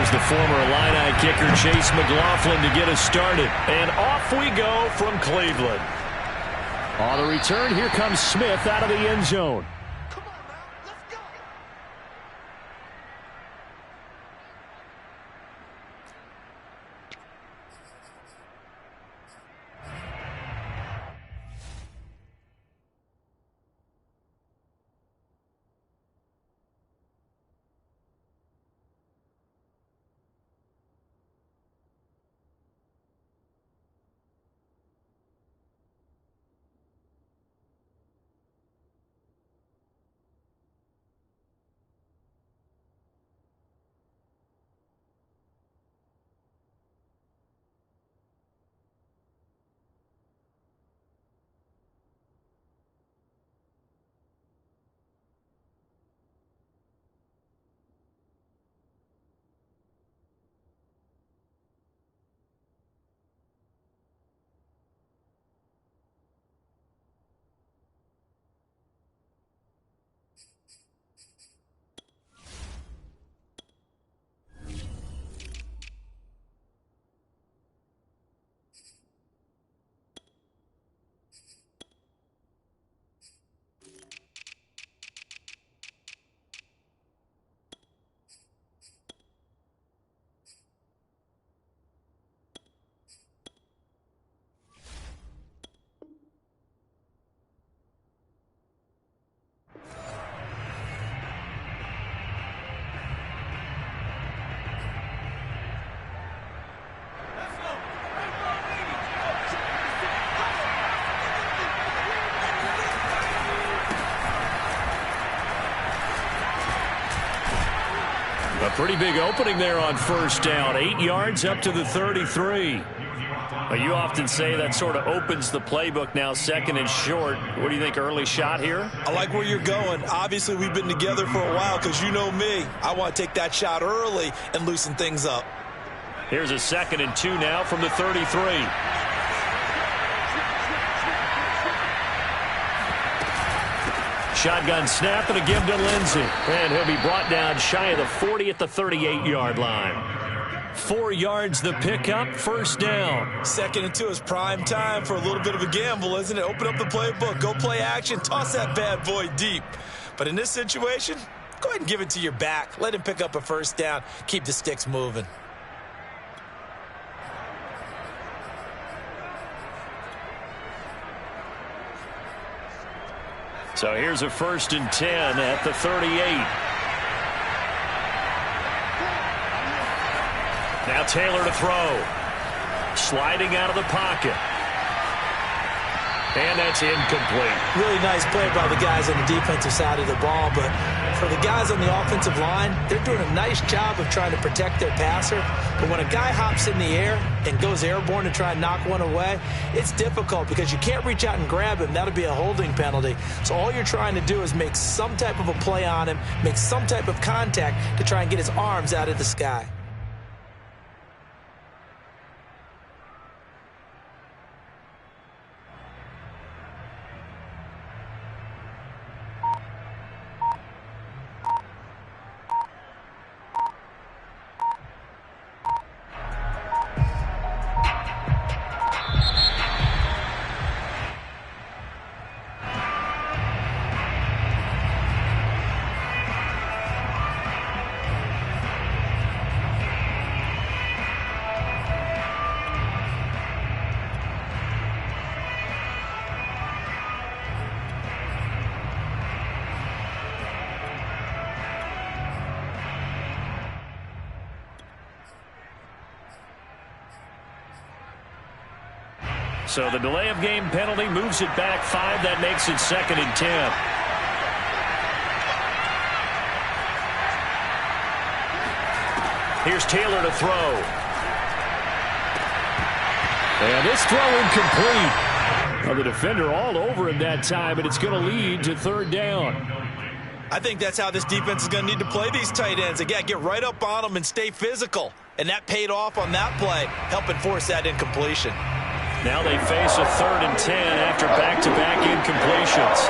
Here's the former Illini kicker, Chase McLaughlin, to get us started. And off we go from Cleveland. On the return, here comes Smith out of the end zone. A pretty big opening there on first down. 8 yards up to the 33. You often say that sort of opens the playbook now, second and short. What do you think, early shot here? I like where you're going. Obviously, we've been together for a while because you know me. I want to take that shot early and loosen things up. Here's a 2nd and 2 now from the 33. Shotgun snap and a give to Lindsey. And he'll be brought down shy of the 40 at the 38-yard line. 4 yards the pickup, first down. 2nd and 2 is prime time for a little bit of a gamble, isn't it? Open up the playbook, go play action, toss that bad boy deep. But in this situation, go ahead and give it to your back. Let him pick up a first down. Keep the sticks moving. So here's a 1st and 10 at the 38. Now Taylor to throw. Sliding out of the pocket. And that's incomplete. Really nice play by the guys on the defensive side of the ball, but for the guys on the offensive line, they're doing a nice job of trying to protect their passer. But when a guy hops in the air and goes airborne to try and knock one away, it's difficult because you can't reach out and grab him. That'll be a holding penalty. So all you're trying to do is make some type of a play on him, make some type of contact to try and get his arms out of the sky. So the delay of game penalty moves it back 5. That makes it 2nd and 10. Here's Taylor to throw. And this throw incomplete. Well, the defender all over him that time, but it's going to lead to 3rd down. I think that's how this defense is going to need to play these tight ends. Again, get right up on them and stay physical. And that paid off on that play, helping force that incompletion. Now they face a 3rd and 10 after back-to-back incompletions.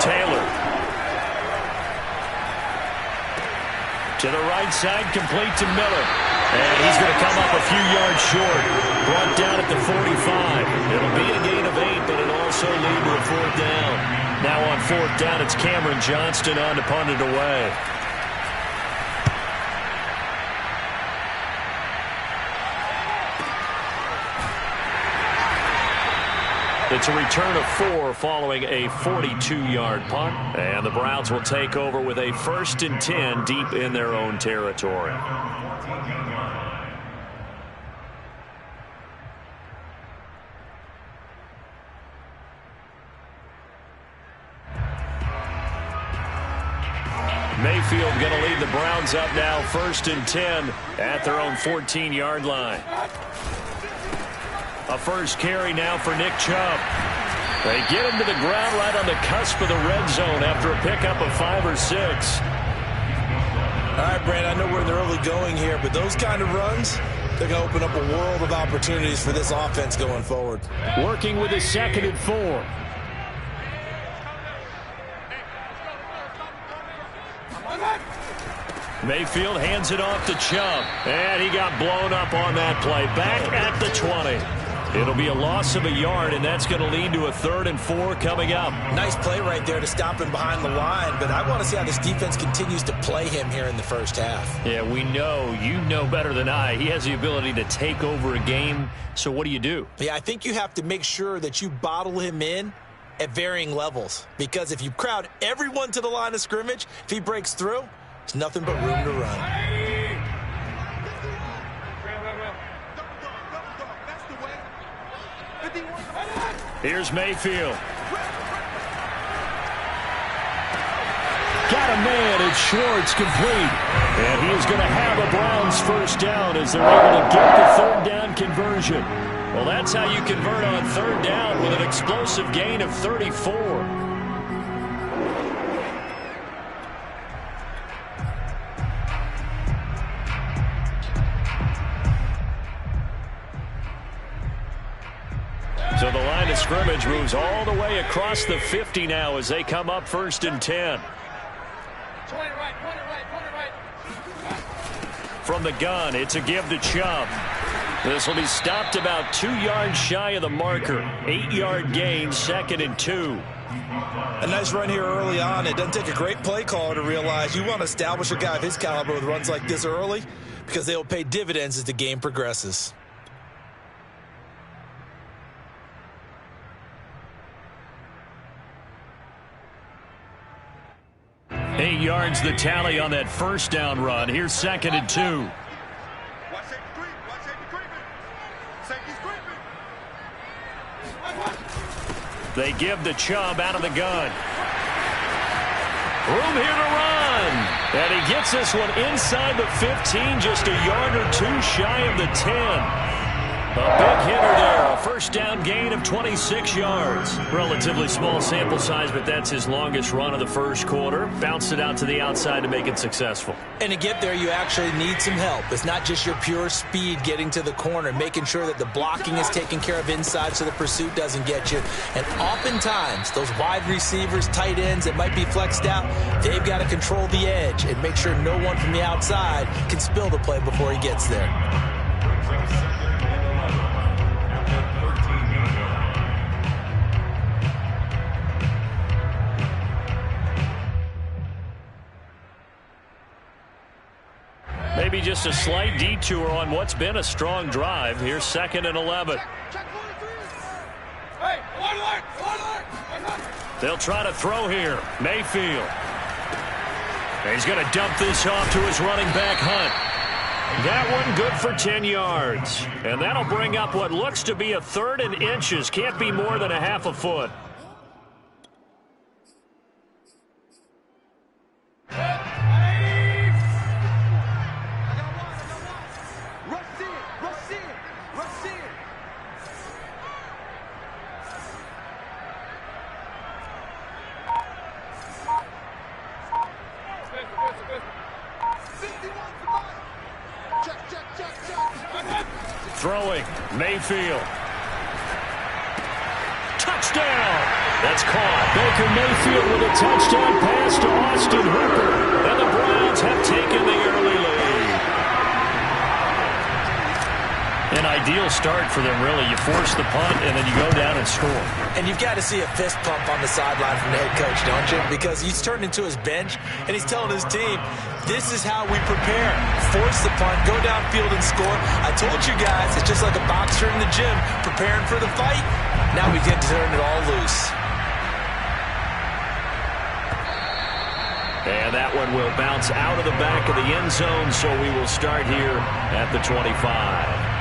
Taylor. To the right side, complete to Miller. And he's going to come up a few yards short. Brought down at the 45. It'll be a gain of 8, but it'll also lead to a 4th down. Now on 4th down, it's Cameron Johnston on to punt it away. It's a return of 4 following a 42-yard punt. And the Browns will take over with a 1st and 10 deep in their own territory. Mayfield going to lead the Browns up now, 1st and 10 at their own 14-yard line. A first carry now for Nick Chubb. They get him to the ground right on the cusp of the red zone after a pickup of 5 or 6. All right, Brand, I know we're in the early going here, but those kind of runs, they're going to open up a world of opportunities for this offense going forward. Working with his 2nd and 4. Mayfield hands it off to Chubb, and he got blown up on that play. Back at the 20. It'll be a loss of a yard, and that's going to lead to a 3rd and 4 coming up. Nice play right there to stop him behind the line, but I want to see how this defense continues to play him here in the first half. Yeah, we know. You know better than I. He has the ability to take over a game, so what do you do? Yeah, I think you have to make sure that you bottle him in at varying levels, because if you crowd everyone to the line of scrimmage, if he breaks through, there's nothing but room to run. Here's Mayfield. Got a man. It's Schwartz, complete. And he is going to have a Browns 1st down as they're able to get the 3rd down conversion. Well, that's how you convert on 3rd down with an explosive gain of 34. So the line of scrimmage moves all the way across the 50 now as they come up 1st and 10. From the gun, it's a give to Chubb. This will be stopped about 2 yards shy of the marker. 8-yard gain, 2nd and 2. A nice run here early on. It doesn't take a great play caller to realize you want to establish a guy of his caliber with runs like this early, because they will pay dividends as the game progresses. 8 yards the tally on that 1st down run. Here's 2nd and 2. They give the Chubb out of the gun. Room here to run. And he gets this one inside the 15, just a yard or 2 shy of the 10. A big hitter there. A 1st down gain of 26 yards. Relatively small sample size, but that's his longest run of the 1st quarter. Bounced it out to the outside to make it successful. And to get there, you actually need some help. It's not just your pure speed getting to the corner, making sure that the blocking is taken care of inside so the pursuit doesn't get you. And oftentimes, those wide receivers, tight ends that might be flexed out, they've got to control the edge and make sure no one from the outside can spill the play before he gets there. Maybe just a slight detour on what's been a strong drive. Here's 2nd and 11. They'll try to throw here. Mayfield. He's going to dump this off to his running back, Hunt. That one good for 10 yards. And that'll bring up what looks to be a 3rd and inches. Can't be more than a half a foot. Throwing, Mayfield. Touchdown! That's caught. Baker Mayfield with a touchdown pass to Austin Hooper. And the Browns Texans have taken the early lead. An ideal start for them, really. You force the punt, and then you go down and score. And you've got to see a fist pump on the sideline from the head coach, don't you? Because he's turned into his bench, and he's telling his team, this is how we prepare. Force the punt, go downfield and score. I told you guys, it's just like a boxer in the gym preparing for the fight. Now we get to turn it all loose. And that one will bounce out of the back of the end zone, so we will start here at the 25.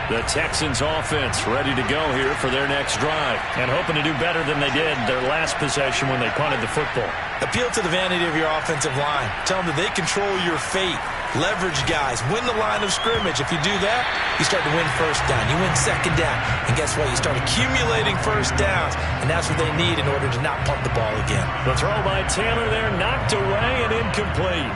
The Texans offense ready to go here for their next drive and hoping to do better than they did their last possession when they punted the football. Appeal to the vanity of your offensive line. Tell them that they control your fate. Leverage guys. Win the line of scrimmage. If you do that, you start to win first down. You win second down. And guess what? You start accumulating first downs. And that's what they need in order to not punt the ball again. The throw by Taylor there knocked away and incomplete.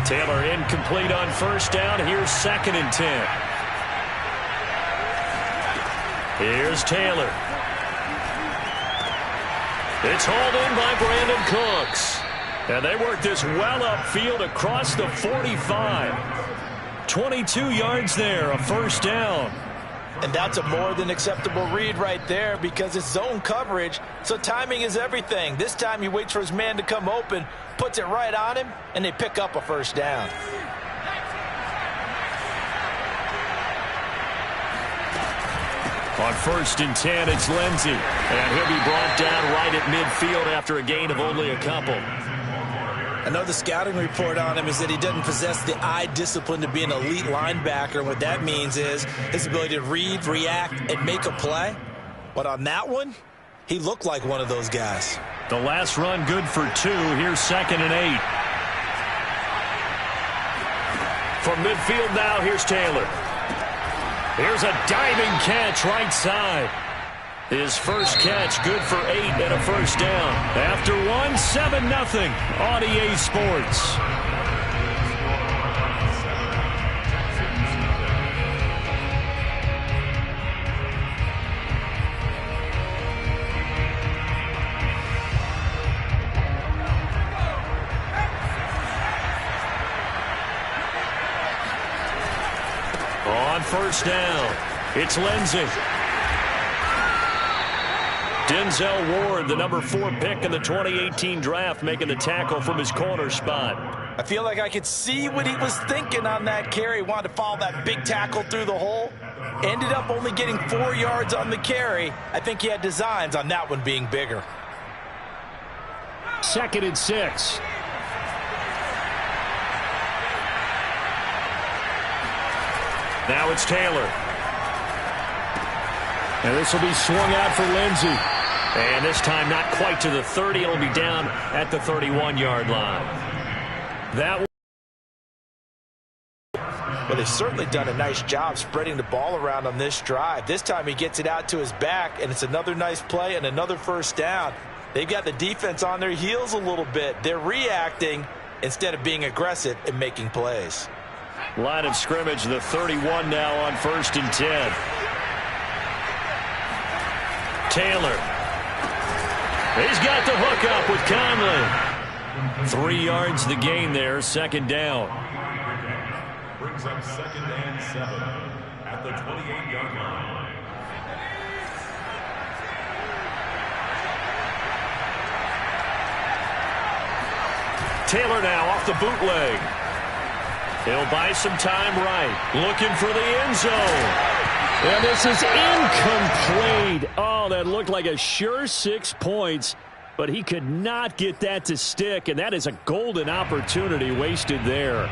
Taylor incomplete on first down. Here's 2nd and 10. Here's Taylor. It's hauled in by Brandon Cooks. And they work this well upfield across the 45. 22 yards there, a first down. And that's a more than acceptable read right there because it's zone coverage, so timing is everything. This time he waits for his man to come open, puts it right on him, and they pick up a first down. On 1st and 10, it's Lindsey. And he'll be brought down right at midfield after a gain of only a couple. I know the scouting report on him is that he doesn't possess the eye discipline to be an elite linebacker. And what that means is his ability to read, react, and make a play. But on that one, he looked like one of those guys. The last run good for 2. Here's 2nd and 8. From midfield now, here's Taylor. Here's a diving catch right side. His first catch good for 8 and a first down. After 1, 7-0 on EA Sports. On first down, it's Lindsey. Denzel Ward, the number 4 pick in the 2018 draft, making the tackle from his corner spot. I feel like I could see what he was thinking on that carry. Wanted to follow that big tackle through the hole. Ended up only getting 4 yards on the carry. I think he had designs on that one being bigger. 2nd and 6. Now it's Taylor. And this will be swung out for Lindsey. And this time not quite to the 30. It'll be down at the 31-yard line. That. Well, they've certainly done a nice job spreading the ball around on this drive. This time he gets it out to his back, and it's another nice play and another first down. They've got the defense on their heels a little bit. They're reacting instead of being aggressive and making plays. Line of scrimmage, the 31 now on 1st and 10. Taylor. He's got the hook up with Conley. 3 yards the gain there, 2nd down. Brings up 2nd and 7 at the 28-yard line. Taylor now off the bootleg. He'll buy some time right. Looking for the end zone. And this is incomplete. Oh, that looked like a sure 6 points, but he could not get that to stick, and that is a golden opportunity wasted there.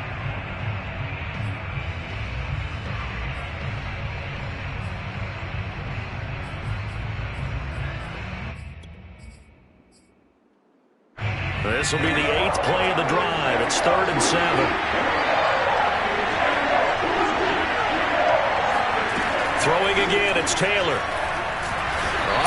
This will be the 8th play of the drive. It's 3rd and 7. Throwing again, it's Taylor.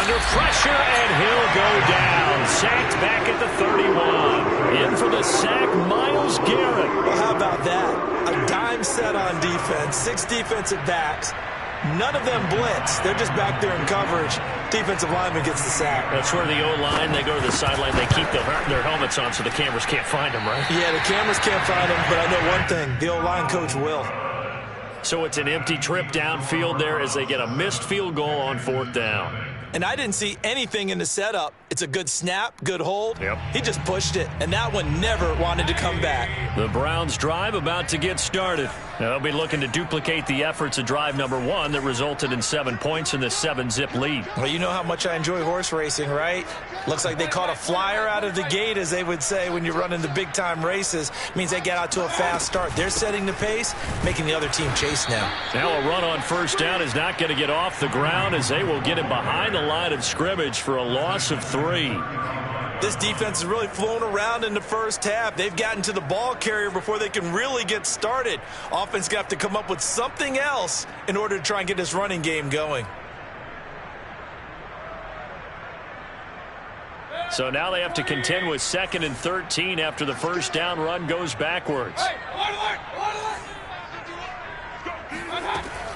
Under pressure, and he'll go down. Sacked back at the 31. In for the sack, Myles Garrett. Well, how about that? A dime set on defense, 6 defensive backs. None of them blitz. They're just back there in coverage. Defensive lineman gets the sack. That's where the O-line, they go to the sideline, they keep their helmets on so the cameras can't find them, right? Yeah, the cameras can't find them, but I know one thing. The O-line coach will. So it's an empty trip downfield there as they get a missed field goal on 4th down. And I didn't see anything in the setup. It's a good snap, good hold. Yep. He just pushed it, and that one never wanted to come back. The Browns' drive about to get started. They'll be looking to duplicate the efforts of drive number 1 that resulted in 7 points in the 7-zip lead. Well, you know how much I enjoy horse racing, right? Looks like they caught a flyer out of the gate, as they would say when you're running the big-time races. Means they get out to a fast start. They're setting the pace, making the other team chase now. Now a run on 1st down is not going to get off the ground as they will get it behind the line of scrimmage for a loss of 3. This defense has really flown around in the first half. They've gotten to the ball carrier before they can really get started. Offense got to come up with something else in order to try and get this running game going. So now they have to contend with 2nd and 13 after the 1st down run goes backwards.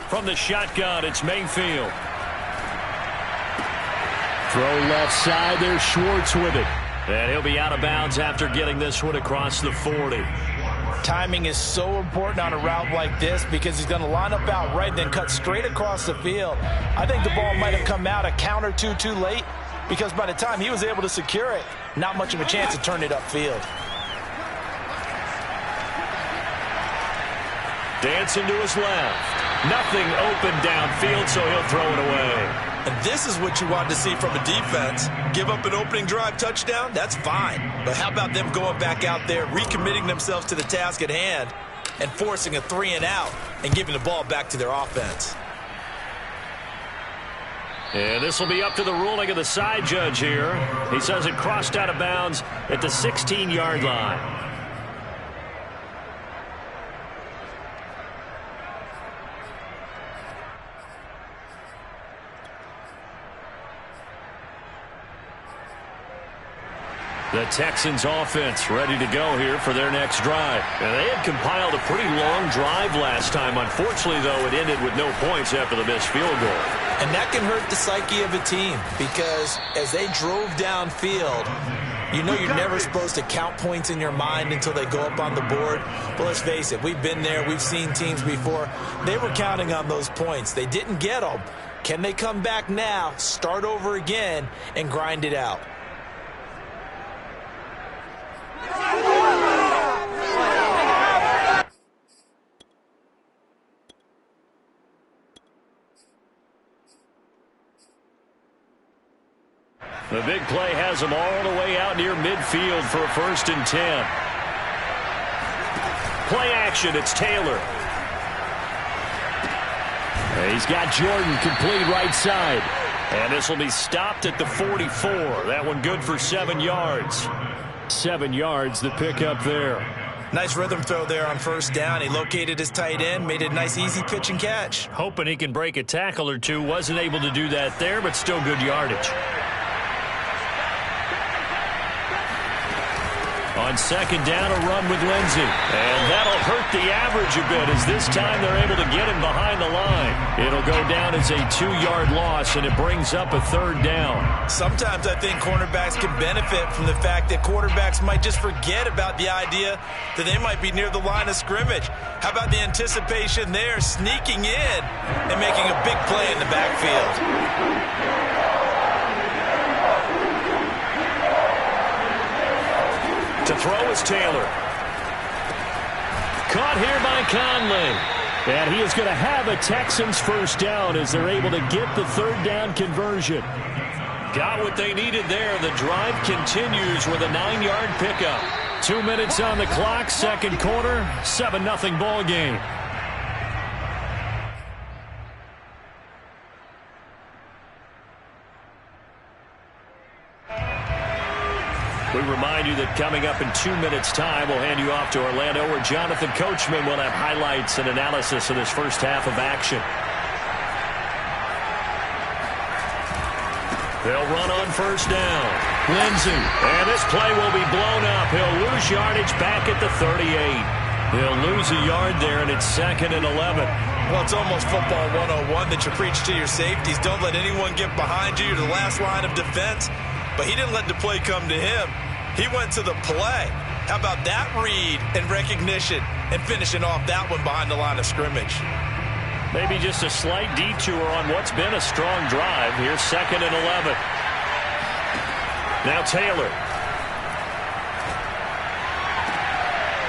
From the shotgun, it's Mayfield. Throw left side, there's Schwartz with it. And he'll be out of bounds after getting this one across the 40. Timing is so important on a route like this because he's going to line up out right and then cut straight across the field. I think the ball might have come out a count or two too late because by the time he was able to secure it, not much of a chance to turn it upfield. Dancing to his left. Nothing open downfield, so he'll throw it away. And this is what you want to see from a defense. Give up an opening drive touchdown, that's fine. But how about them going back out there, recommitting themselves to the task at hand, and forcing a 3-and-out and giving the ball back to their offense. And this will be up to the ruling of the side judge here. He says it crossed out of bounds at the 16-yard line. The Texans offense ready to go here for their next drive. And they had compiled a pretty long drive last time. Unfortunately, though, it ended with no points after the missed field goal. And that can hurt the psyche of a team because as they drove downfield, you know you're never supposed to count points in your mind until they go up on the board. But let's face it, we've been there. We've seen teams before. They were counting on those points. They didn't get them. Can they come back now, start over again, and grind it out? The big play has him all the way out near midfield for a 1st and 10. Play action, it's Taylor. He's got Jordan complete right side. And this will be stopped at the 44. That one good for 7 yards. 7 yards, the pickup there. Nice rhythm throw there on 1st down. He located his tight end, made it a nice easy pitch and catch. Hoping he can break a tackle or two. Wasn't able to do that there, but still good yardage. On 2nd down, a run with Lindsey. And that'll hurt the average a bit as this time they're able to get him behind the line. It'll go down as a 2-yard loss, and it brings up a 3rd down. Sometimes I think cornerbacks can benefit from the fact that quarterbacks might just forget about the idea that they might be near the line of scrimmage. How about the anticipation there, sneaking in and making a big play in the backfield? To throw is Taylor. Caught here by Conley. And he is going to have a Texans 1st down as they're able to get the 3rd down conversion. Got what they needed there. The drive continues with a 9-yard pickup. 2 minutes on the clock, 2nd quarter, 7-0 ball game. We remind you that coming up in 2 minutes' time, we'll hand you off to Orlando, where Jonathan Coachman will have highlights and analysis of this first half of action. They'll run on first down. Lindsey. And this play will be blown up. He'll lose yardage back at the 38. He'll lose a yard there, and it's 2nd and 11. Well, it's almost football 101 that you preach to your safeties. Don't let anyone get behind you. You're the last line of defense. But he didn't let the play come to him. He went to the play. How about that read and recognition and finishing off that one behind the line of scrimmage? Maybe just a slight detour on what's been a strong drive. Here's 2nd and 11. Now Taylor.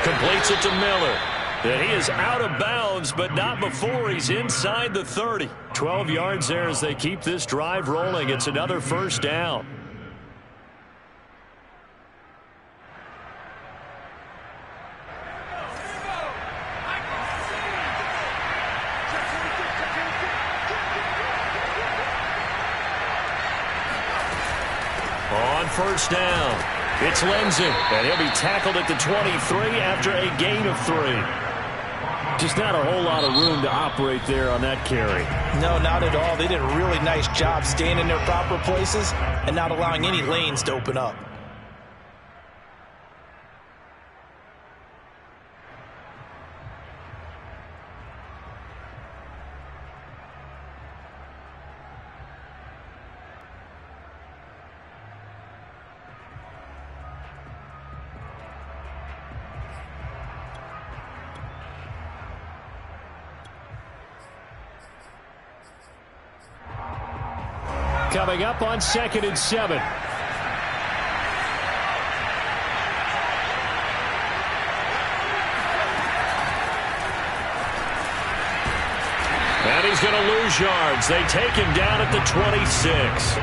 Completes it to Miller. And he is out of bounds, but not before he's inside the 30. 12 yards there as they keep this drive rolling. It's another first down. On first down, it's Lindsey, and he'll be tackled at the 23 after a gain of 3. Just not a whole lot of room to operate there on that carry. No, not at all. They did a really nice job staying in their proper places and not allowing any lanes to open up. Coming up on 2nd and 7. And he's going to lose yards. They take him down at the 26.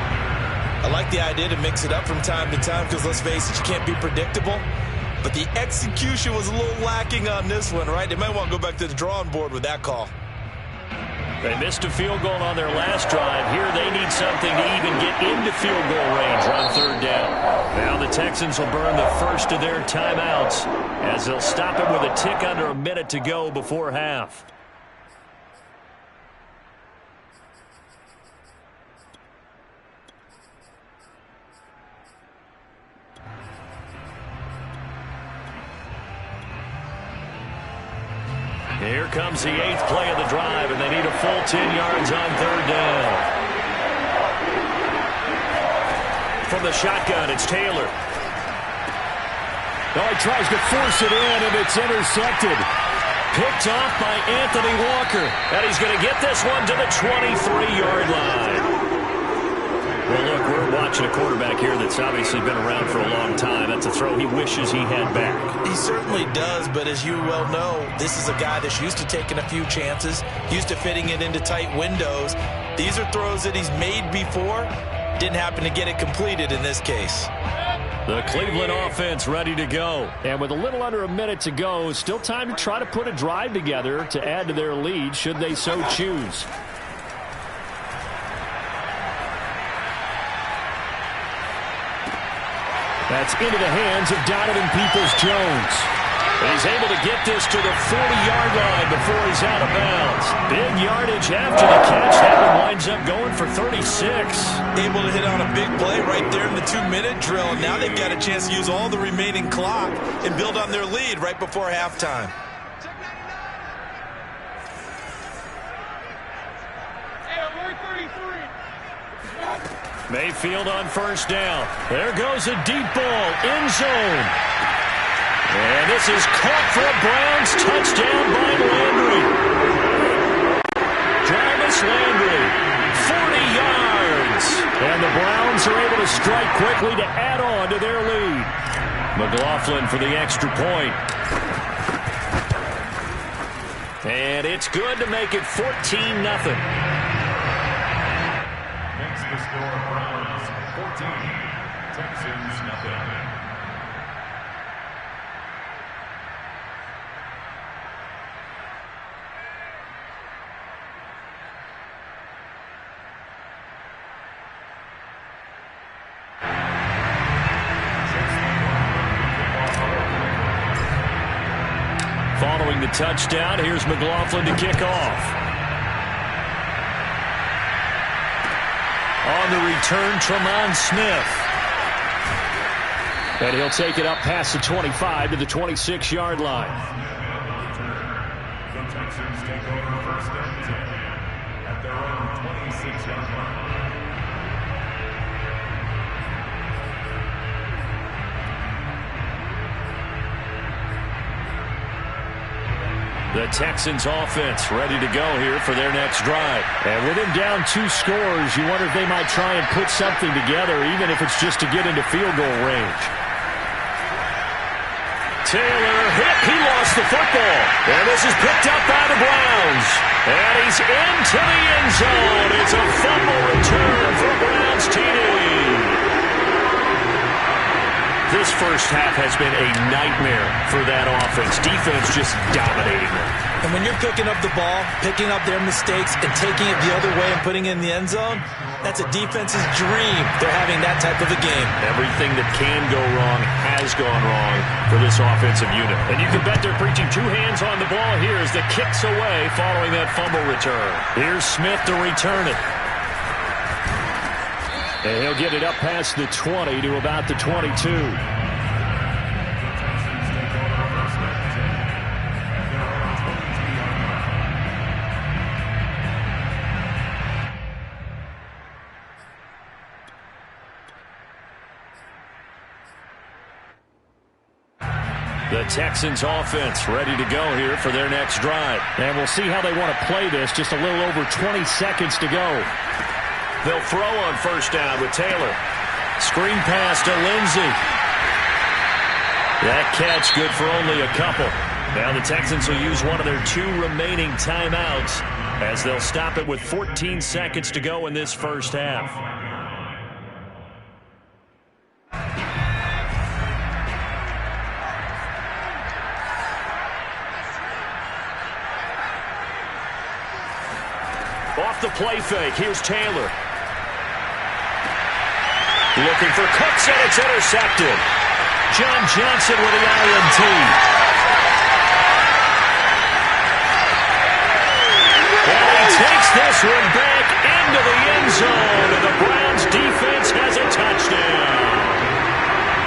I like the idea to mix it up from time to time because, let's face it, you can't be predictable. But the execution was a little lacking on this one, right? They might want to go back to the drawing board with that call. They missed a field goal on their last drive. Here they need something to even get into field goal range on 3rd down. Now the Texans will burn the first of their timeouts as they'll stop it with a tick under a minute to go before half. Here comes the 8th play of the drive, and they need a full 10 yards on 3rd down. From the shotgun, it's Taylor. Oh, he tries to force it in, and it's intercepted. Picked off by Anthony Walker. And he's going to get this one to the 23-yard line. Well, look, we're watching a quarterback here that's obviously been around for a long time. That's a throw he wishes he had back. He certainly does, but as you well know, this is a guy that's used to taking a few chances, used to fitting it into tight windows. These are throws that he's made before. Didn't happen to get it completed in this case. The Cleveland offense ready to go. And with a little under a minute to go, still time to try to put a drive together to add to their lead should they so choose. That's into the hands of Donovan Peoples-Jones. And he's able to get this to the 40-yard line before he's out of bounds. Big yardage after the catch. That one winds up going for 36. Able to hit on a big play right there in the 2-minute drill. And now they've got a chance to use all the remaining clock and build on their lead right before halftime. Mayfield on first down. There goes a deep ball, end zone. And this is caught for a Browns touchdown by Landry. Jarvis Landry, 40 yards. And the Browns are able to strike quickly to add on to their lead. McLaughlin for the extra point. And it's good to make it 14-0. The score, Browns 14, Texans nothing. Following the touchdown, here's McLaughlin to kick off. On the return, Tremont Smith. And he'll take it up past the 25 to the 26-yard line. The Texans take over first and 10 at their own 26-yard line. The Texans offense ready to go here for their next drive. And with him down 2 scores, you wonder if they might try and put something together, even if it's just to get into field goal range. Taylor hit. He lost the football. And this is picked up by the Browns. And he's into the end zone. It's a fumble return for Browns TD. This first half has been a nightmare for that offense. Defense just dominating them. And when you're picking up the ball, picking up their mistakes, and taking it the other way and putting it in the end zone, that's a defense's dream. They're having that type of a game. Everything that can go wrong has gone wrong for this offensive unit. And you can bet they're preaching 2 hands on the ball here as the kick's away following that fumble return. Here's Smith to return it. And he'll get it up past the 20 to about the 22. The Texans offense ready to go here for their next drive. And we'll see how they want to play this. Just a little over 20 seconds to go. They'll throw on first down with Taylor. Screen pass to Lindsey. That catch good for only a couple. Now the Texans will use one of their 2 remaining timeouts as they'll stop it with 14 seconds to go in this first half. Off the play fake, here's Taylor. Looking for Cooks, and it's intercepted. John Johnson with the INT. And he takes this one back into the end zone, and the Browns defense has a touchdown.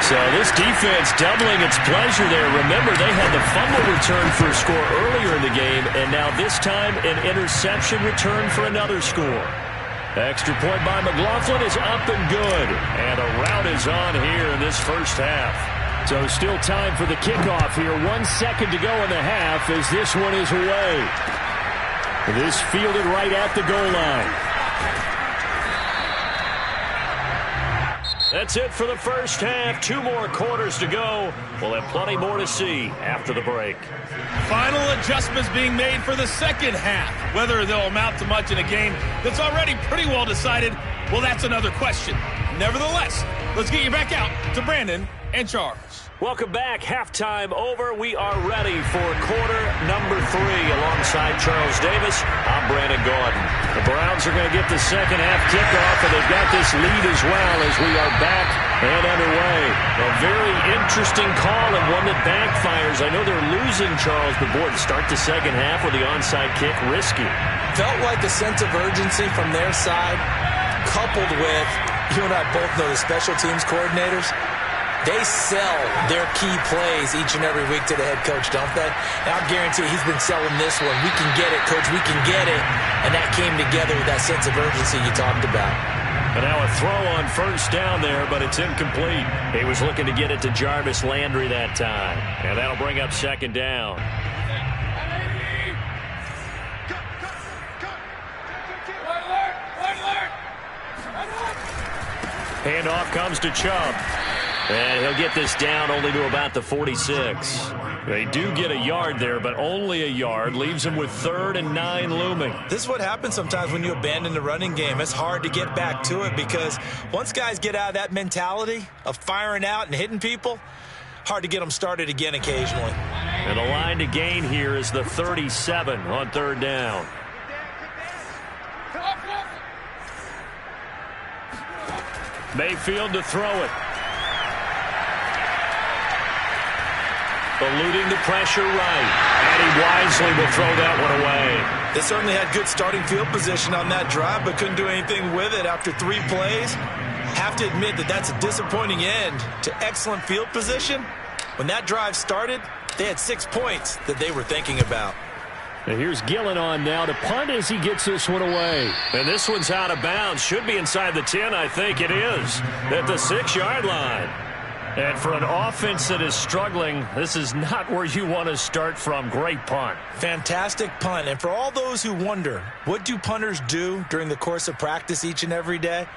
So this defense doubling its pleasure there. Remember, they had the fumble return for a score earlier in the game, and now this time an interception return for another score. Extra point by McLaughlin is up and good. And a rout is on here in this first half. So still time for the kickoff here. 1 second to go in the half as this one is away. This fielded right at the goal line. That's it for the first half. 2 more quarters to go. We'll have plenty more to see after the break. Final adjustments being made for the second half. Whether they'll amount to much in a game that's already pretty well decided, well, that's another question. Nevertheless, let's get you back out to Brandon and Charles. Welcome back. Halftime over. We are ready for quarter number 3. Alongside Charles Davis, I'm Brandon Gordon. The Browns are going to get the second half kickoff, and they've got this lead as well as we are back and underway. A very interesting call and one that backfires. I know they're losing, Charles, but boy, to start the second half with the onside kick, risky. Felt like a sense of urgency from their side, coupled with, you and I both know the special teams coordinators. They sell their key plays each and every week to the head coach, don't they? And I'll guarantee he's been selling this one. We can get it, coach. We can get it. And that came together with that sense of urgency you talked about. And now a throw on first down there, but it's incomplete. He was looking to get it to Jarvis Landry that time. And that'll bring up second down. Handoff comes to Chubb. And he'll get this down only to about the 46. They do get a yard there, but only a yard. Leaves them with 3rd and 9 looming. This is what happens sometimes when you abandon the running game. It's hard to get back to it because once guys get out of that mentality of firing out and hitting people, hard to get them started again occasionally. And the line to gain here is the 37 on 3rd down. Mayfield to throw it. Eluding the pressure right. And he wisely will throw that one away. They certainly had good starting field position on that drive, but couldn't do anything with it after 3 plays. Have to admit that that's a disappointing end to excellent field position. When that drive started, they had 6 points that they were thinking about. And here's Gillen on now to punt as he gets this one away. And this one's out of bounds. Should be inside the 10, I think it is, at the 6-yard line. And for an offense that is struggling, this is not where you want to start from. Great punt. Fantastic punt. And for all those who wonder, what do punters do during the course of practice each and every day?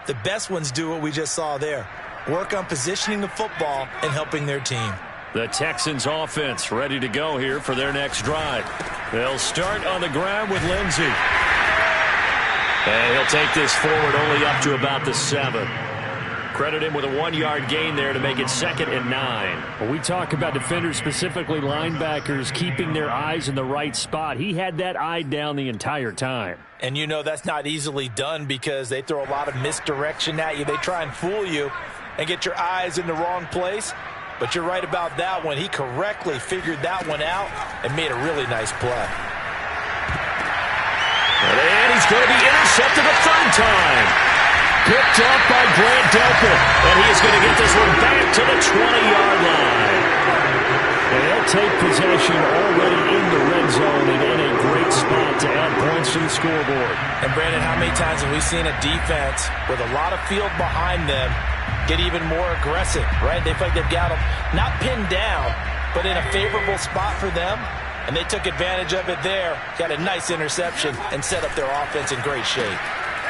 The best ones do what we just saw there. Work on positioning the football and helping their team. The Texans offense ready to go here for their next drive. They'll start on the ground with Lindsey. And he'll take this forward only up to about the 7. Credit him with a 1-yard gain there to make it 2nd and 9. When we talk about defenders, specifically linebackers, keeping their eyes in the right spot, he had that eye down the entire time. And you know that's not easily done because they throw a lot of misdirection at you. They try and fool you and get your eyes in the wrong place. But you're right about that one. He correctly figured that one out and made a really nice play. And he's going to be intercepted a 3rd time. Picked up by Grant Delpit. And he's going to get this one back to the 20-yard line. And they'll take possession already in the red zone and in a great spot to add points to the scoreboard. And Brandon, how many times have we seen a defense with a lot of field behind them get even more aggressive, right? They feel like they've got them not pinned down, but in a favorable spot for them. And they took advantage of it there. Got a nice interception and set up their offense in great shape.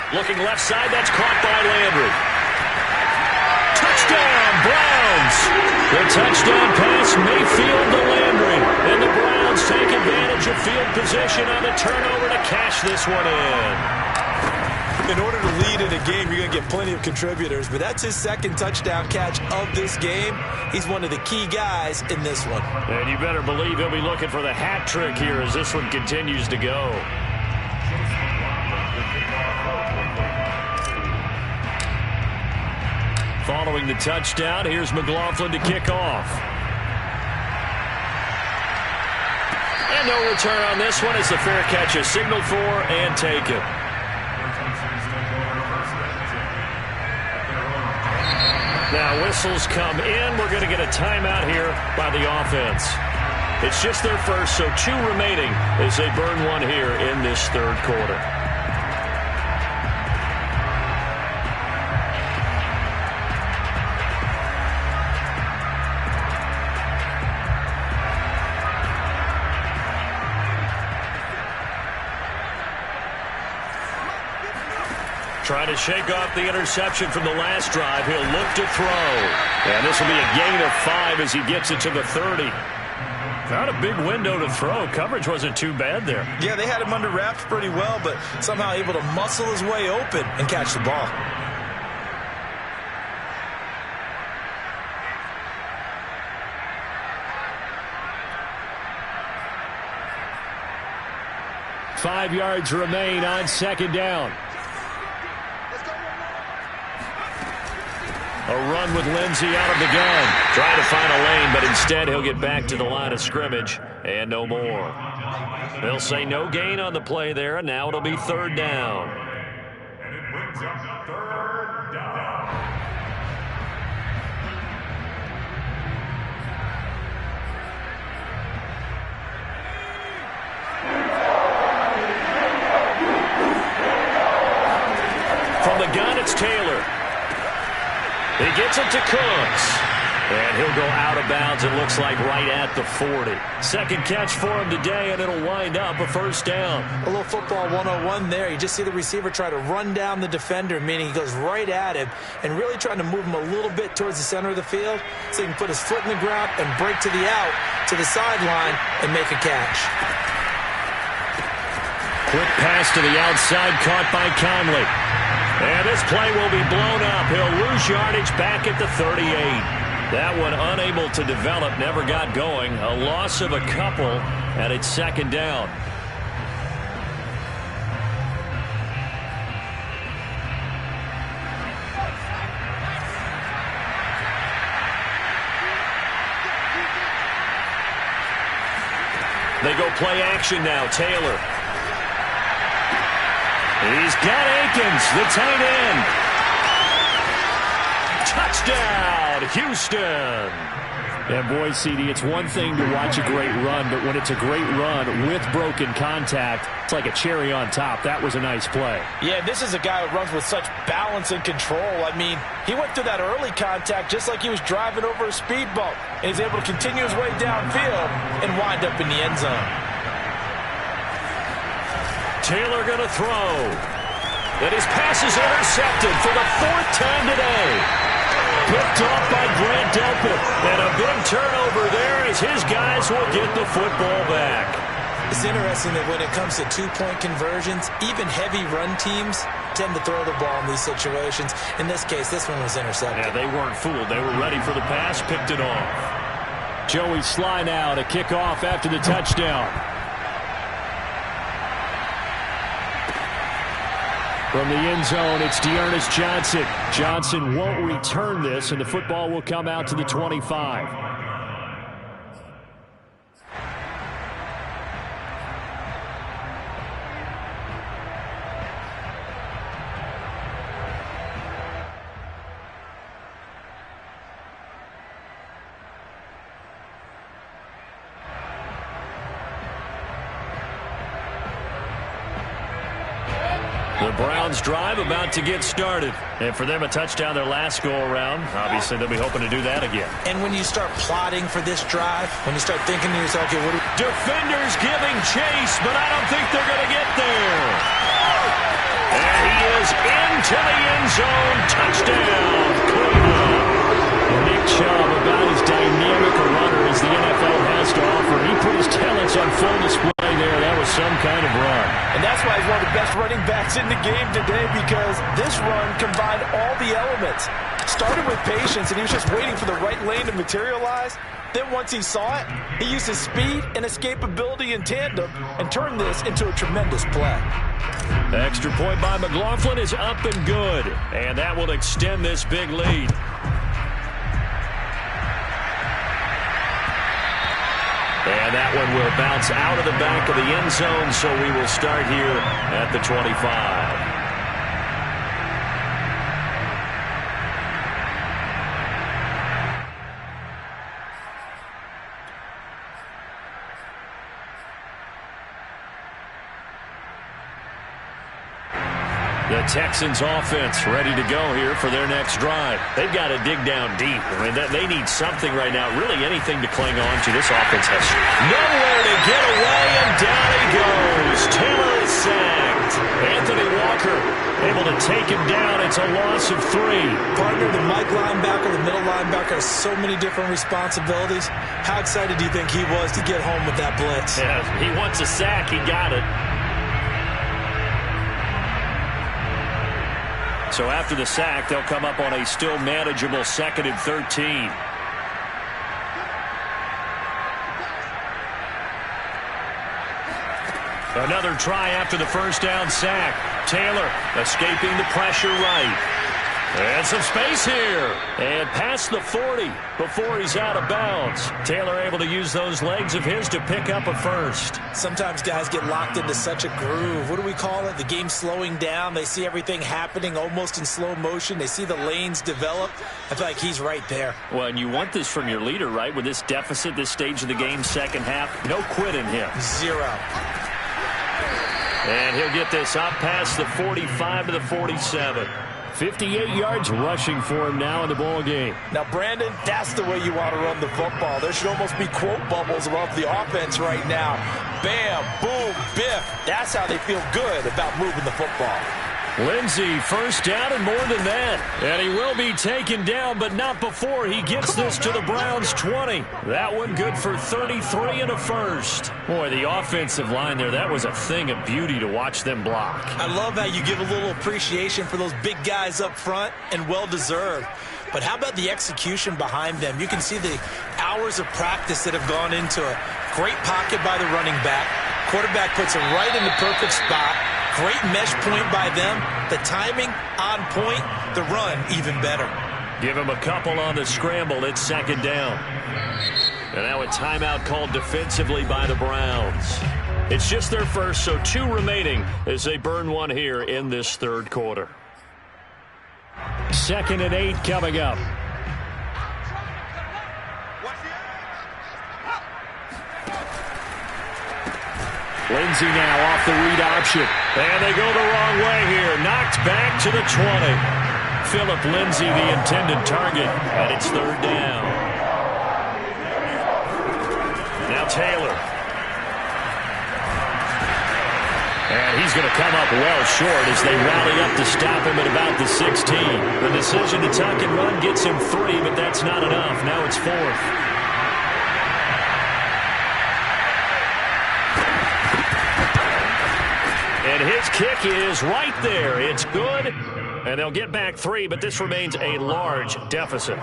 Looking left side, that's caught by Landry. Touchdown, Browns! The touchdown pass, Mayfield to Landry. And the Browns take advantage of field position on the turnover to cash this one in. In order to lead in a game, you're going to get plenty of contributors, but that's his 2nd touchdown catch of this game. He's one of the key guys in this one. And you better believe he'll be looking for the hat trick here as this one continues to go. Following the touchdown, here's McLaughlin to kick off. And no return on this one as the fair catch is signaled for and taken. Now whistles come in. We're going to get a timeout here by the offense. It's just their first, so 2 remaining as they burn one here in this 3rd quarter. Trying to shake off the interception from the last drive. He'll look to throw. And this will be a gain of 5 as he gets it to the 30. Not a big window to throw. Coverage wasn't too bad there. Yeah, they had him under wraps pretty well, but somehow able to muscle his way open and catch the ball. Five yards remain on 2nd down. A run with Lindsey out of the gun. Trying to find a lane, but instead he'll get back to the line of scrimmage and no more. They'll say no gain on the play there, and now it'll be 3rd down. And it brings up 3rd down. From the gun, it's Taylor. He gets it to Cooks. And he'll go out of bounds, it looks like, right at the 40. 2nd catch for him today, and it'll wind up a 1st down. A little football 101 there. You just see the receiver try to run down the defender, meaning he goes right at him and really trying to move him a little bit towards the center of the field so he can put his foot in the ground and break to the out, to the sideline, and make a catch. Quick pass to the outside, caught by Conley. And this play will be blown up. He'll lose yardage back at the 38. That one unable to develop, never got going. A loss of a couple, and it's 2nd down. go play action now. Taylor. He's got Akins, the tight end. Touchdown, Houston. And boy, CD, it's one thing to watch a great run, but when it's a great run with broken contact, it's like a cherry on top. That was a nice play. Yeah, this is a guy who runs with such balance and control. I mean, he went through that early contact just like he was driving over a speed bump, and he's able to continue his way downfield and wind up in the end zone. Taylor going to throw. And his pass is intercepted for the 4th time today. Picked off by Grant Delpit. And a big turnover there as his guys will get the football back. It's interesting that when it comes to two-point conversions, even heavy run teams tend to throw the ball in these situations. In this case, this one was intercepted. Yeah, they weren't fooled. They were ready for the pass, picked it off. Joey Sly now to kick off after the touchdown. From the end zone, it's Dearness Johnson. Johnson won't return this, and the football will come out to the 25. The Browns drive about to get started. And for them, a touchdown their last go-around. Obviously, they'll be hoping to do that again. And when you start plotting for this drive, when you start thinking to yourself, okay, what do we... Defenders giving chase, but I don't think they're going to get there. And he is into the end zone. Touchdown, Cleveland. Nick Chubb, about as dynamic a runner as the NFL has to offer. He put his talents on full display there. That was some kind of run. And that's why he's one of the best running backs in the game today, because this run combined all the elements. Started with patience, and he was just waiting for the right lane to materialize. Then once he saw it, he used his speed and escapability in tandem and turned this into a tremendous play. The extra point by McLaughlin is up and good. And that will extend this big lead. And that one will bounce out of the back of the end zone, so we will start here at the 25. The Texans offense ready to go here for their next drive. They've got to dig down deep. I mean, they need something right now, really anything to cling on to. This offense has nowhere to get away, and down he goes. Taylor is sacked. Anthony Walker able to take him down. It's a loss of 3. Partner, the Mike linebacker, the middle linebacker has so many different responsibilities. How excited do you think he was to get home with that blitz? Yeah, he wants a sack. He got it. So after the sack, they'll come up on a still manageable 2nd and 13. Another try after the first down sack. Taylor escaping the pressure right. And some space here. And past the 40 before he's out of bounds. Taylor able to use those legs of his to pick up a first. Sometimes guys get locked into such a groove. What do we call it? The game's slowing down. They see everything happening almost in slow motion. They see the lanes develop. I feel like he's right there. Well, and you want this from your leader, right? With this deficit, this stage of the game, second half. No quit in him. 0. And he'll get this up past the 45 to the 47. 58 yards rushing for him now in the ball game. Now, Brandon, that's the way you want to run the football. There should almost be quote bubbles above the offense right now. Bam, boom, biff. That's how they feel good about moving the football. Lindsey, first down and more than that. And he will be taken down, but not before he gets this to the Browns' 20. That one good for 33 and a first. Boy, the offensive line there, that was a thing of beauty to watch them block. I love how you give a little appreciation for those big guys up front, and well-deserved. But how about the execution behind them? You can see the hours of practice that have gone into it. Great pocket by the running back. Quarterback puts it right in the perfect spot. Great mesh point by them. The timing on point. The run even better. Give him a couple on the scramble. It's second down. And now a timeout called defensively by the Browns. It's just their first, so 2 remaining as they burn one here in this third quarter. 2nd and 8 coming up. Lindsey now off the read option. And they go the wrong way here. Knocked back to the 20. Phillip Lindsay, the intended target, and it's 3rd down. Now Taylor. And he's going to come up well short as they rally up to stop him at about the 16. The decision to tuck and run gets him 3, but that's not enough. Now it's 4th. And his kick is right there. It's good. And they'll get back 3, but this remains a large deficit.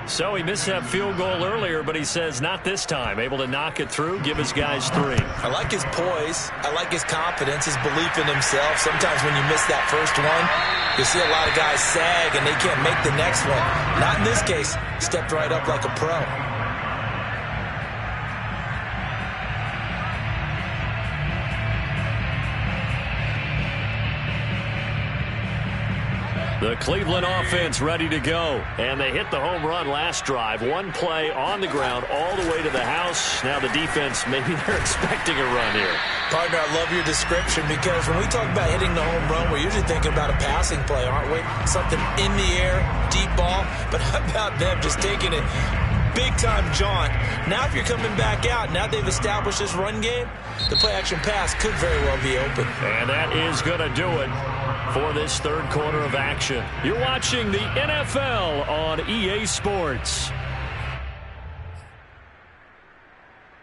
So he missed that field goal earlier, but he says not this time. Able to knock it through, give his guys 3. I like his poise. I like his confidence, his belief in himself. Sometimes when you miss that first one, you see a lot of guys sag and they can't make the next one. Not in this case. Stepped right up like a pro. The Cleveland offense ready to go. And they hit the home run last drive. 1 play on the ground all the way to the house. Now the defense, maybe they're expecting a run here. Partner, I love your description because when we talk about hitting the home run, we're usually thinking about a passing play, aren't we? Something in the air, deep ball. But how about them just taking it big-time jaunt? Now if you're coming back out, now they've established this run game, the play-action pass could very well be open. And that is going to do it for this third quarter of action. You're watching the NFL on EA Sports.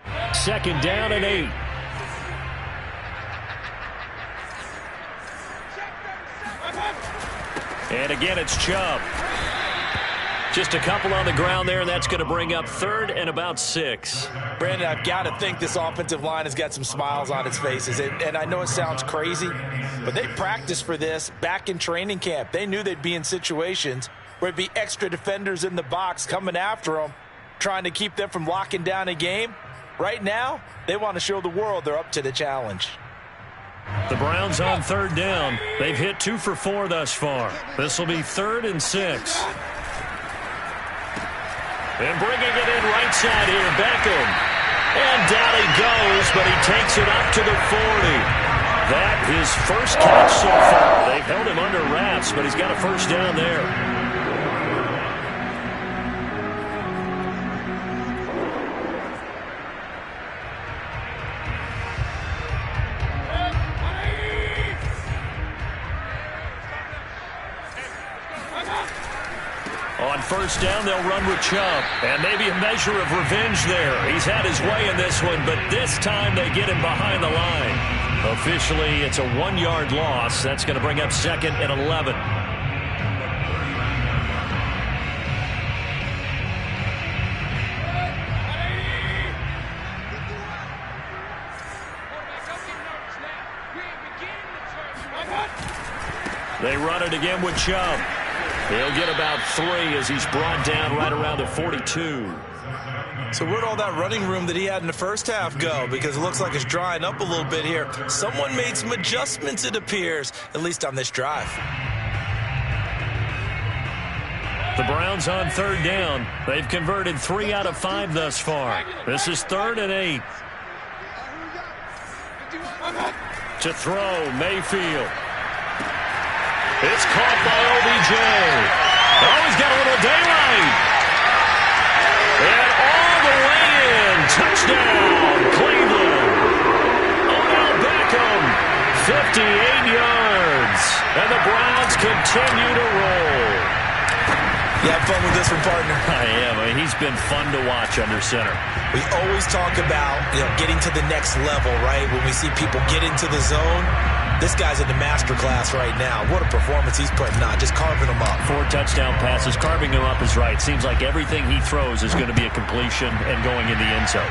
2nd down and 8. And again, it's Chubb. Just a couple on the ground there, and that's going to bring up 3rd and about 6. Brandon, I've got to think this offensive line has got some smiles on its faces. And I know it sounds crazy, but they practiced for this back in training camp. They knew they'd be in situations where it'd be extra defenders in the box coming after them, trying to keep them from locking down a game. Right now, they want to show the world they're up to the challenge. The Browns on 3rd down. They've hit 2 for 4 thus far. This will be 3rd and 6. And bringing it in right side here, Beckham. And down he goes, but he takes it up to the 40. That his first catch so far. They've held him under wraps, but he's got a first down there. On first down, they'll run with Chubb. And maybe a measure of revenge there. He's had his way in this one, but this time they get him behind the line. Officially, it's a 1-yard loss. That's going to bring up 2nd and 11. They run it again with Chubb. He'll get about 3 as he's brought down right around the 42. So where'd all that running room that he had in the first half go? Because it looks like it's drying up a little bit here. Someone made some adjustments, it appears, at least on this drive. The Browns on 3rd down. They've converted 3 out of 5 thus far. This is 3rd and 8. To throw, Mayfield. It's caught by OBJ. Oh, he's got a little daylight. And all the way in. Touchdown, Cleveland. Odell Beckham, 58 yards. And the Browns continue to roll. You have fun with this one, partner? I am. I mean, he's been fun to watch under center. We always talk about, getting to the next level, right? When we see people get into the zone. This guy's in the master class right now. What a performance he's putting on, just carving them up. 4 touchdown passes. Carving them up is right. Seems like everything he throws is going to be a completion and going in the end zone.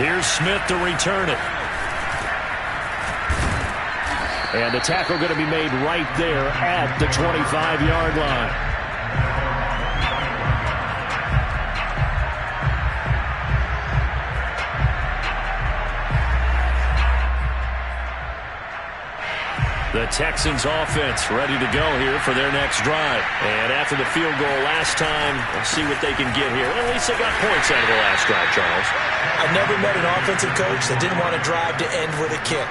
Here's Smith to return it. And the tackle going to be made right there at the 25-yard line. The Texans offense ready to go here for their next drive. And after the field goal last time, we'll see what they can get here. At least they got points out of the last drive, Charles. I've never met an offensive coach that didn't want to drive to end with a kick.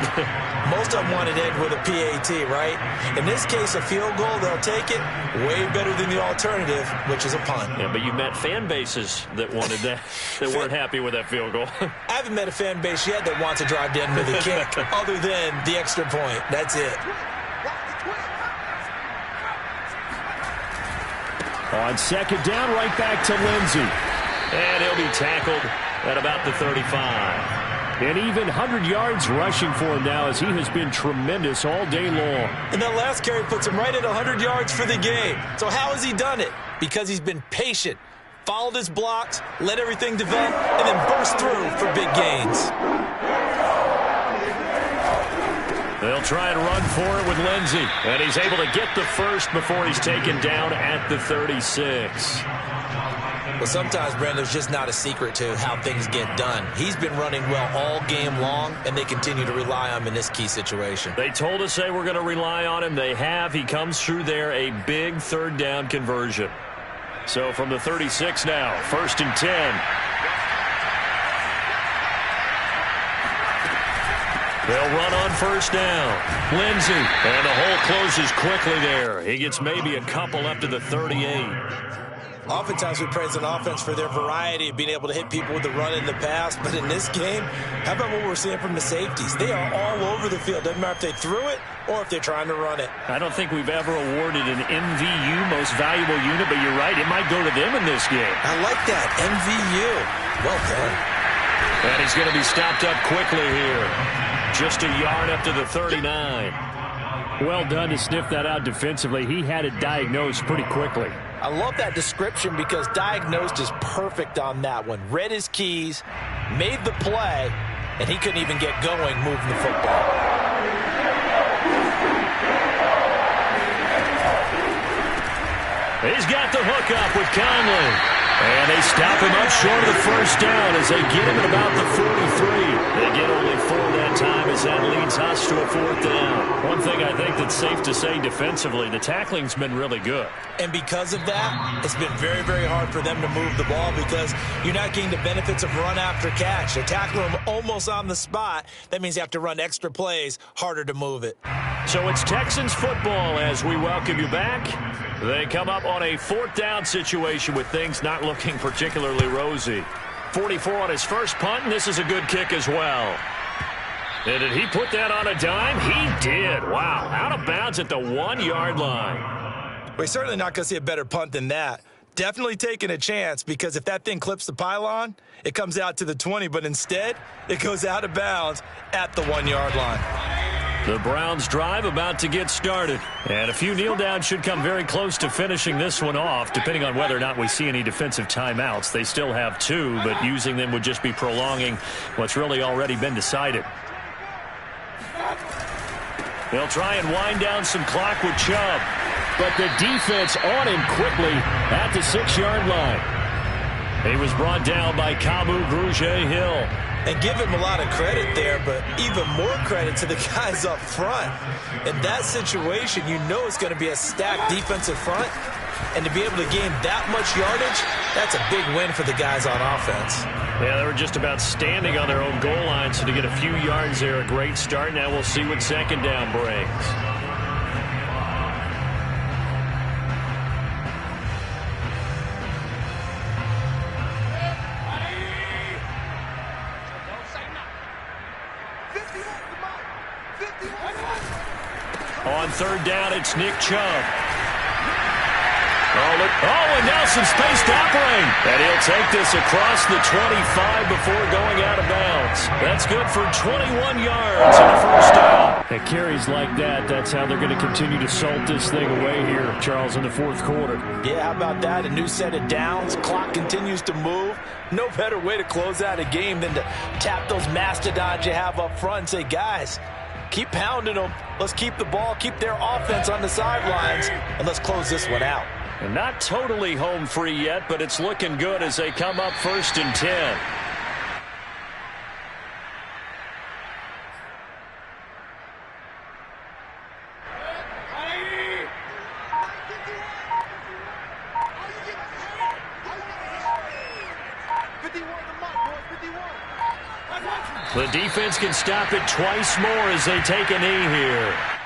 Most of them wanted to end with a PAT, right? In this case, a field goal, they'll take it. Way better than the alternative, which is a punt. Yeah, but you met fan bases that wanted that, that weren't happy with that field goal. I haven't met a fan base yet that wants to drive to end with a kick, other than the extra point. That's it. On second down, right back to Lindsey. And he'll be tackled at about the 35. And even 100 yards rushing for him now, as he has been tremendous all day long. And that last carry puts him right at 100 yards for the game. So how has he done it? Because he's been patient, followed his blocks, let everything develop, and then burst through for big gains. They'll try and run for it with Lindsey. And he's able to get the first before he's taken down at the 36. Well, sometimes, Brandon, there's just not a secret to how things get done. He's been running well all game long, and they continue to rely on him in this key situation. They told us they were going to rely on him. They have. He comes through there, a big third down conversion. So from the 36 now, 1st and 10. They'll run on 1st down. Lindsey, and the hole closes quickly there. He gets maybe a couple up to the 38. Oftentimes we praise an offense for their variety of being able to hit people with the run and the pass. But in this game, how about what we're seeing from the safeties? They are all over the field. Doesn't matter if they threw it or if they're trying to run it. I don't think we've ever awarded an MVU, most valuable unit, but you're right. It might go to them in this game. I like that. MVU. Well done. And he's going to be stopped up quickly here. Just a yard up to the 39. Well done to sniff that out defensively. He had it diagnosed pretty quickly. I love that description because diagnosed is perfect on that one. Read his keys, made the play, and he couldn't even get going moving the football. He's got the hook up with Conley. And they stop him up short of the 1st down as they get him at about the 43. They get only 4 that time as that leads us to a 4th down. One thing I think that's safe to say defensively, the tackling's been really good. And because of that, it's been very, very hard for them to move the ball because you're not getting the benefits of run after catch. They're tackling him almost on the spot. That means you have to run extra plays, harder to move it. So it's Texans football as we welcome you back. They come up on a 4th down situation with things not looking particularly rosy. 44 on his first punt, and this is a good kick as well. And did he put that on a dime? He did. Wow. Out of bounds at the 1-yard line. We're certainly not going to see a better punt than that. Definitely taking a chance because if that thing clips the pylon, it comes out to the 20, but instead it goes out of bounds at the 1-yard line. The Browns drive about to get started. And a few kneel downs should come very close to finishing this one off, depending on whether or not we see any defensive timeouts. They still have 2, but using them would just be prolonging what's really already been decided. They'll try and wind down some clock with Chubb. But the defense on him quickly at the 6-yard line. He was brought down by Kamu Grugier-Hill. And give him a lot of credit there, but even more credit to the guys up front. In that situation, you know it's going to be a stacked defensive front. And to be able to gain that much yardage, that's a big win for the guys on offense. Yeah, they were just about standing on their own goal line, so to get a few yards there, a great start. Now we'll see what 2nd down brings. On 3rd down, it's Nick Chubb. Oh, and now some space to operate. And he'll take this across the 25 before going out of bounds. That's good for 21 yards and a 1st down. And carries like that, that's how they're going to continue to salt this thing away here, Charles, in the 4th quarter. Yeah, how about that? A new set of downs. Clock continues to move. No better way to close out a game than to tap those mastodons you have up front and say, guys, keep pounding them. Let's keep the ball, keep their offense on the sidelines, and let's close this one out. And not totally home free yet, but it's looking good as they come up 1st and 10. The defense can stop it twice more as they take a knee here.